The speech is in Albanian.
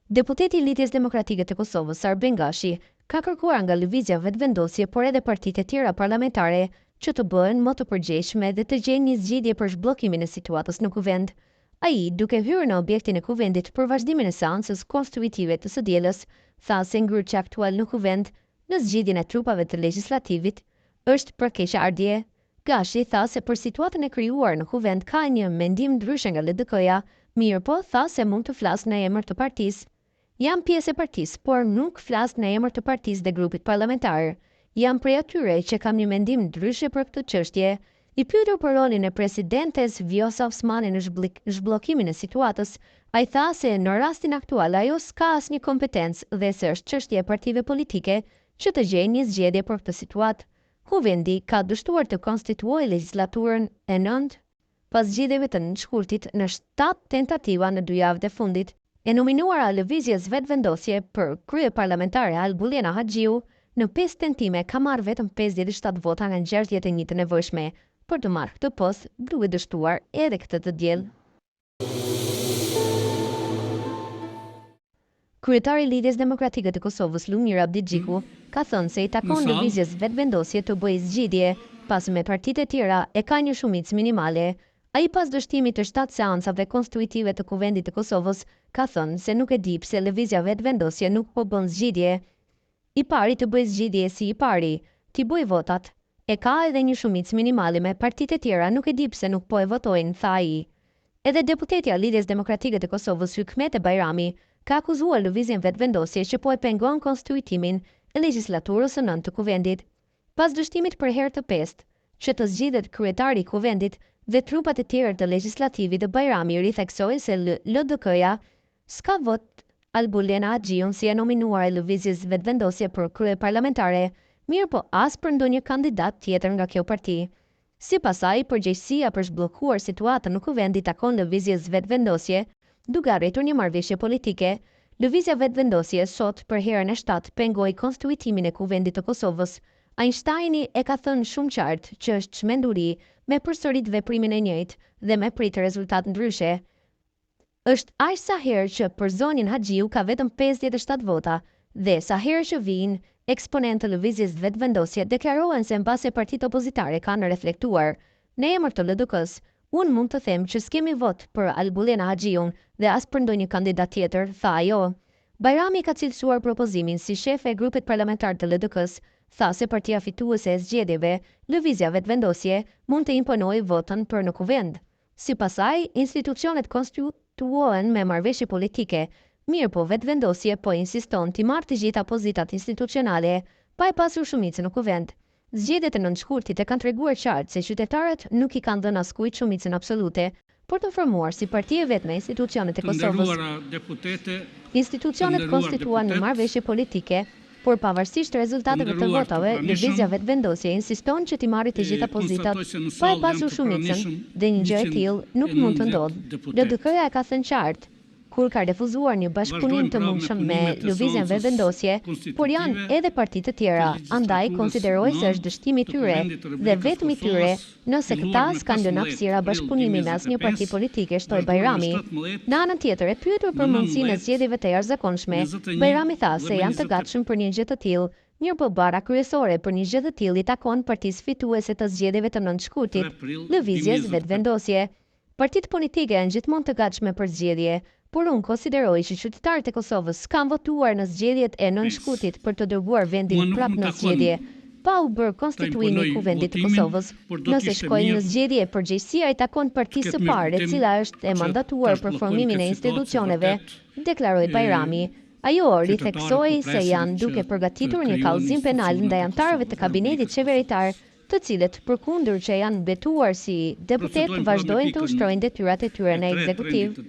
Deputeti i Lidhjes Demokratike të Kosovës, Arben Gashi, ka kërkuar nga lëvizja vetëvendosje, por edhe partitë e tjera parlamentare që të bëhen më të përgjegjshme dhe të gjejnë një zgjidhje për zhbllokimin e situatës në kuvend. Ai, duke hyrë në objektin e kuvendit për vazhdimin e seancës konstitutive të së dielës, tha se ngryrja aktual në kuvend në zgjidhjen e trupave të legjislativit është për keqardhje. Gashi tha se për situatën e krijuar në kuvend ka një mendim ndryshe nga LDK-ja, mirë po tha se mund të flas në emër të partisë. Jam pjesë e partisë, por nuk flas në emër të partisë dhe grupit parlamentar. Jam prej atyre që kam një mendim ndryshe për këtë çështje. I pyetur për rolin e presidentes Vjosa Osmani në zhbllokimin e situatës, ai tha se në rastin aktual ajo s'ka asnjë kompetencë dhe se është çështje e partive politike që të gjejnë një zgjedhje për këtë situatë. Kuvendi ka dështuar të konstituojë legjislaturën e 9 pas zgjedhjeve të nënshkurtit në 7 tentativa në 2 javët e fundit. E nominuara lëvizjes vetëvendosje për krye parlamentare Albulena Haxhiu në 5 tentime ka marrë vetëm 57 vota nga 61 të nevojshme. Për të marrë këtë postë, duhet dështuar edhe këtë të diell. Kryetari i Lidhjes Demokratike të Kosovës, Lumir Abdixhiku, ka thënë se i takon lëvizjes vetëvendosje të bëjë zgjidhje, pasi me partitë e tjera e ka një shumicë minimale. Ai pas dështimit të 7 seancave konstitutive të Kuvendit të Kosovës, ka thënë se nuk e di pse lëvizja vetëvendosje nuk po bën zgjidhje. I pari të bëjë zgjidhje si i pari, t'i bëjë votat. E ka edhe një shumicë minimale me partitë e tjera, nuk e di pse nuk po e votojnë, tha ai. Edhe deputetja e Lidhjes Demokratike të Kosovës, Hykmete Bajrami, ka akuzuar lëvizjen vetëvendosje që po e pengon konstitutimin e legjislaturës së 9 të Kuvendit. Pas dështimit për herë të 5, që të zgjidhet kryetari i Kuvendit dhe trupat e tjerë të legjislativit, Bajrami ritheksoi se LDK-ja s'ka vot Albulena Haxhiun si e nominuar e lëvizjes vetëvendosje për krye parlamentare, mirë po as për ndonjë kandidat tjetër nga kjo parti. Sipas saj, përgjegjësia për zhbllokuar situatën në kuvend i takon lëvizjes vetëvendosje, duke arritur një marrëveshje politike. Lëvizja vetëvendosje sot për herën e 7 pengoi konstitutimin e Kuvendit të Kosovës. Einsteini e ka thënë shumë qartë që është çmenduri me përsërit veprimin e njëjtë dhe me pritë rezultat ndryshe. Është aq sa herë që për zonin Haxhiu ka vetëm 57 vota dhe sa herë që vijnë eksponentë të lëvizjes vetëvendosje deklarohen se mbase partitë opozitare kanë reflektuar. Në emër të LDK-s, unë mund të them që s'kemi vot për Albulena Haxhiun dhe as për ndonjë kandidat tjetër, tha ajo. Bajrami ka cilësuar propozimin si shefe e grupit parlamentar të LDK-s, tha se partia fituese e zgjedhjeve, lëvizja vetëvendosje, mund të imponojë votën për në kuvend. Sipas saj, institucionet konstituohen me marrëveshje politike, mirë po vetëvendosje po insiston t'i marrë të gjitha pozitat institucionale, pa e pasur shumicën në kuvend. Zgjedhjet e nënshkurtit e kanë treguar qartë se qytetarët nuk i kanë dhënë askujt shumicën absolute, por të formuar si parti e vetme institucionet e Kosovës. Institucionet konstituohen në marrëveshje politike, por pavarësisht rezultateve të votave, lëvizja vetëvendosje insiston që t'i marrë të gjitha pozitat, pa e pasur shumicën, dhe një gjë e tillë nuk mund të ndodhë. LDK-ja e ka thënë qartë, kur ka refuzuar një bashkëpunim të mundshëm me lëvizjen vetëvendosje, por janë edhe partitë të tjera, andaj konsideroi se është dështimi i tyre dhe vetëm i tyre nëse këta s'kan lënë hapësira bashkëpunimi me asnjë parti politike, shtoi Bajrami. Në anën tjetër, e pyetur për mundësinë e zgjedhjeve të jashtëzakonshme, Bajrami tha se janë të gatshëm për një gjë të tillë, mirë po bara kryesore për një gjë të tillë i takon partisë fituese të zgjedhjeve të nënshkurtit, lëvizjes vetëvendosje. Partitë politike janë gjithmonë të gatshme për zgjedhje, por unë konsideroj që qytetarët e Kosovës kanë votuar në zgjedhjet e nënshkurtit për të dërguar vendin prapë në zgjedhje, pa u bërë konstituimi i Kuvendit të Kosovës. Nëse shkojnë në zgjedhje, përgjegjësia i takon partisë së parë, e cila është e mandatuar për formimin e institucioneve, deklaroi Bajrami. Ajo ritheksoi se janë duke përgatitur një kallëzim penal ndaj anëtarëve të kabinetit qeveritar, të cilët përkundër që janë betuar si deputet vazhdojnë të ushtrojnë detyrat e tyre në ekzekutiv.